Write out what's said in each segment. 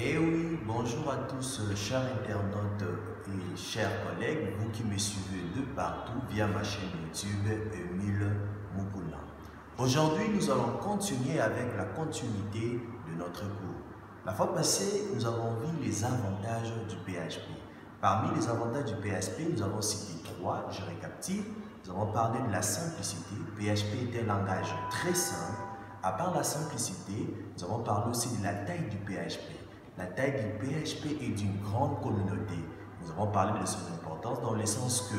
Eh oui, bonjour à tous, chers internautes et chers collègues, vous qui me suivez de partout via ma chaîne YouTube Emile Mukula. Aujourd'hui, nous allons continuer avec la continuité de notre cours. La fois passée, nous avons vu les avantages du PHP. Parmi les avantages du PHP, nous avons cité trois, je récapitule. Nous avons parlé de la simplicité. PHP est un langage très simple. À part la simplicité, nous avons parlé aussi de la taille du PHP. La taille du PHP est d'une grande communauté. Nous avons parlé de son importance dans le sens que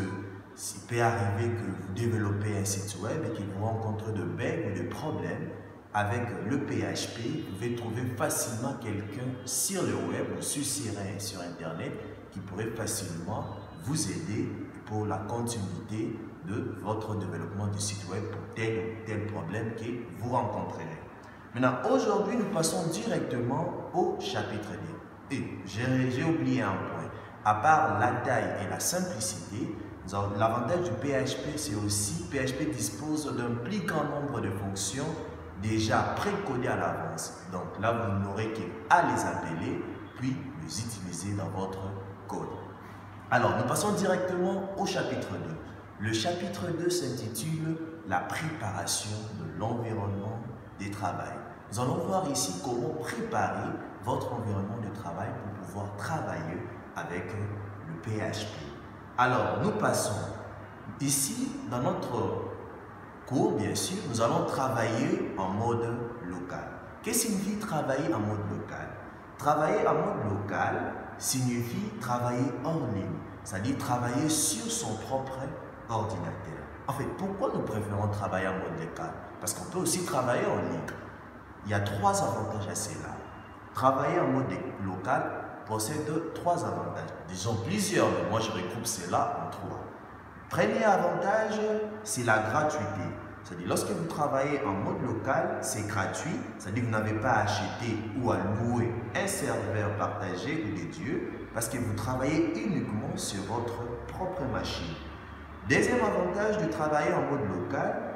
s'il peut arriver que vous développez un site web et qu'il vous rencontre de bugs ou de problèmes, avec le PHP, vous pouvez trouver facilement quelqu'un sur le web ou sur Internet qui pourrait facilement vous aider pour la continuité de votre développement du site web pour tel ou tel problème que vous rencontrerez. Maintenant, aujourd'hui, nous passons directement au chapitre 2. Et j'ai oublié un point. À part la taille et la simplicité, l'avantage du PHP, c'est aussi que PHP dispose d'un plus grand nombre de fonctions déjà précodées à l'avance. Donc là, vous n'aurez qu'à les appeler, puis les utiliser dans votre code. Alors, nous passons directement au chapitre 2. Le chapitre 2 s'intitule « La préparation de l'environnement de travail ». Nous allons voir ici comment préparer votre environnement de travail pour pouvoir travailler avec le PHP. Alors, nous passons ici dans notre cours, bien sûr, nous allons travailler en mode local. Qu'est-ce que signifie travailler en mode local? Travailler en mode local signifie travailler hors ligne, c'est-à-dire travailler sur son propre ordinateur. En fait, pourquoi nous préférons travailler en mode local? Parce qu'on peut aussi travailler en ligne. Il y a trois avantages à cela. Travailler en mode local possède trois avantages. Disons plusieurs, mais moi je regroupe cela en trois. Premier avantage, c'est la gratuité. C'est-à-dire, lorsque vous travaillez en mode local, c'est gratuit. C'est-à-dire que vous n'avez pas à acheter ou à louer un serveur partagé ou dédié parce que vous travaillez uniquement sur votre propre machine. Deuxième avantage de travailler en mode local,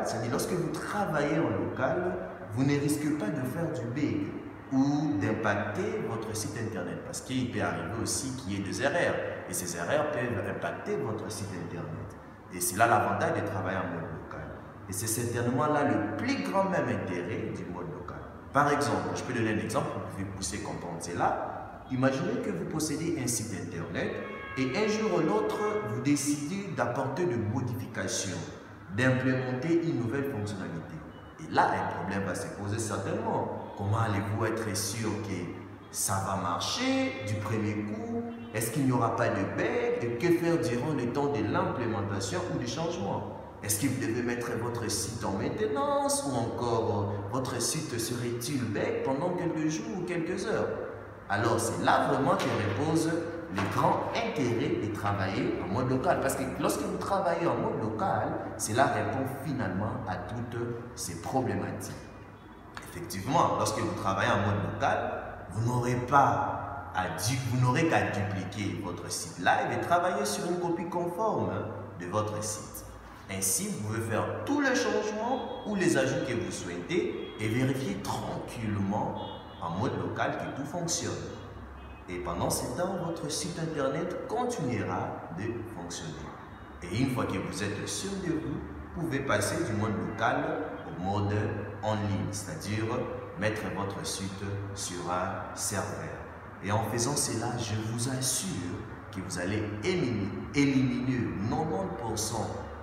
c'est-à-dire lorsque vous travaillez en local, vous ne risquez pas de faire du bug ou d'impacter votre site internet parce qu'il peut arriver aussi qu'il y ait des erreurs et ces erreurs peuvent impacter votre site internet. Et c'est là l'avantage de travailler en mode local. Et c'est certainement là le plus grand même intérêt du mode local. Par exemple, je peux donner un exemple pour que vous puissiez comprendre cela. Imaginez que vous possédez un site internet et un jour ou l'autre, vous décidez d'apporter de modifications, d'implémenter une nouvelle fonctionnalité. Et là, un problème va se poser certainement. Comment allez-vous être sûr que ça va marcher du premier coup? Est-ce qu'il n'y aura pas de bug? Et que faire durant le temps de l'implémentation ou du changement? Est-ce que vous devez mettre votre site en maintenance ou encore votre site serait-il bug pendant quelques jours ou quelques heures? Alors, c'est là vraiment que repose le grand intérêt de travailler en mode local. Parce que lorsque vous travaillez en mode local, cela répond finalement à toutes ces problématiques. Effectivement, lorsque vous travaillez en mode local, vous n'aurez qu'à dupliquer votre site live et travailler sur une copie conforme de votre site. Ainsi, vous pouvez faire tous les changements ou les ajouts que vous souhaitez et vérifier tranquillement en mode local que tout fonctionne. Et pendant ce temps, votre site internet continuera de fonctionner. Et une fois que vous êtes sûr de vous, vous pouvez passer du mode local au mode en ligne, c'est-à-dire mettre votre site sur un serveur. Et en faisant cela, je vous assure que vous allez éliminer 90%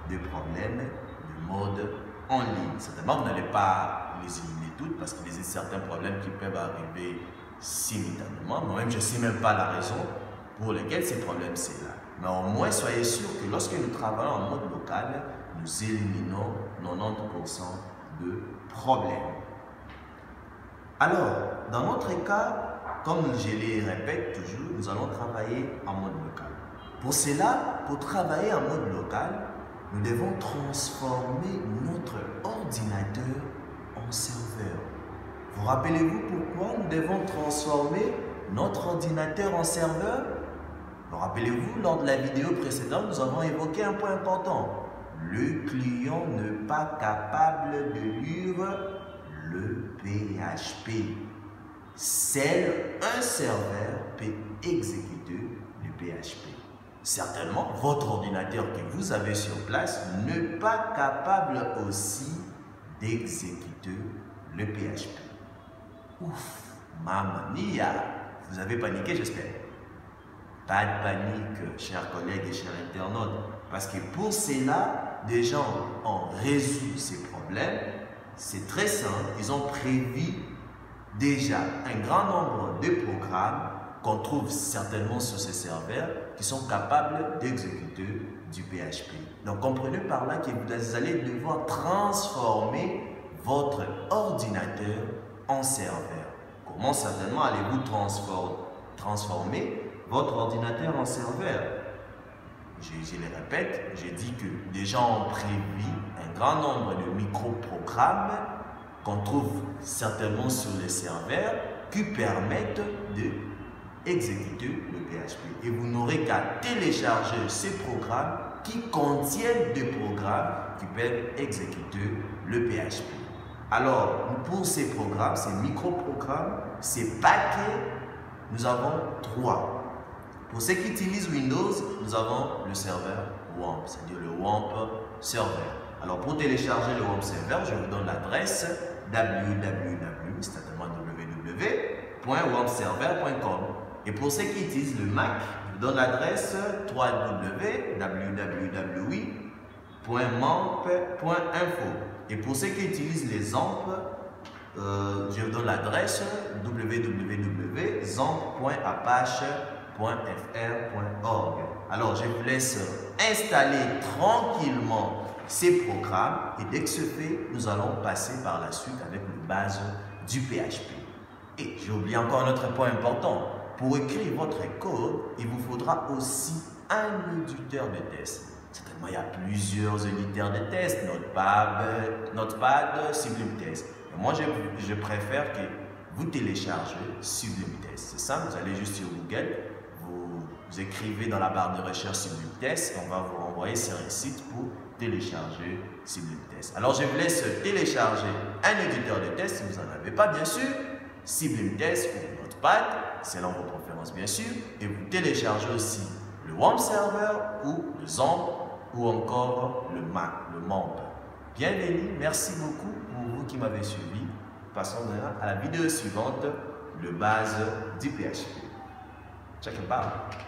des problèmes de mode en ligne. Certainement, vous n'allez pas les éliminer toutes parce qu'il existe certains problèmes qui peuvent arriver simultanément. Moi-même, je ne sais même pas la raison pour laquelle ces problèmes sont là. Mais au moins, soyez sûr que lorsque nous travaillons en mode local, nous éliminons 90% de problèmes. Alors, dans notre cas, comme je les répète toujours, nous allons travailler en mode local. Pour cela, pour travailler en mode local, nous devons transformer notre ordinateur en serveur. Vous rappelez-vous pourquoi nous devons transformer notre ordinateur en serveur? Rappelez-vous, lors de la vidéo précédente, nous avons évoqué un point important. Le client n'est pas capable de lire le PHP. seul un serveur peut exécuter le PHP. Certainement, votre ordinateur que vous avez sur place n'est pas capable aussi d'exécuter le PHP. Ouf, mamma mia, vous avez paniqué, j'espère. Pas de panique, chers collègues et chers internautes, parce que pour cela, des gens ont résolu ces problèmes. C'est très simple, ils ont prévu déjà un grand nombre de programmes qu'on trouve certainement sur ces serveurs qui sont capables d'exécuter du PHP. Donc comprenez par là que vous allez devoir transformer votre ordinateur en serveur. Comment certainement allez-vous transformer votre ordinateur en serveur? Je le répète, j'ai dit que des gens ont prévu un grand nombre de micro-programmes qu'on trouve certainement sur les serveurs qui permettent d'exécuter le PHP. Et vous n'aurez qu'à télécharger ces programmes qui contiennent des programmes qui peuvent exécuter le PHP. Alors, pour ces programmes, ces micro-programmes, ces paquets, nous avons 3. Pour ceux qui utilisent Windows, nous avons le serveur WAMP, c'est-à-dire le WAMP serveur. Alors, pour télécharger le WAMP serveur, je vous donne l'adresse www.wampserver.com. Et pour ceux qui utilisent le Mac, je vous donne l'adresse www.mamp.info. Et pour ceux qui utilisent les ZAMP, je vous donne l'adresse www.zamp.apache.fr.org. Alors, je vous laisse installer tranquillement ces programmes et dès que ce fait, nous allons passer par la suite avec les bases du PHP. Et j'ai oublié encore un autre point important. Pour écrire votre code, il vous faudra aussi un éditeur de test. Certainement, il y a plusieurs éditeurs de test, Notepad, Sublime Test. Mais moi, je préfère que vous téléchargez Sublime Test. C'est simple, vous allez juste sur Google, vous écrivez dans la barre de recherche Sublime Test, et on va vous renvoyer sur un site pour télécharger Sublime Test. Alors, je vous laisse télécharger un éditeur de test si vous n'en avez pas, bien sûr, Sublime Test ou Notepad, selon vos préférences, bien sûr, et vous téléchargez aussi le WAMP Server ou le ZAMP ou encore le Mac, le MAMP. Bienvenue, merci beaucoup pour vous qui m'avez suivi. Passons maintenant à la vidéo suivante, le base du PHP. Check it out.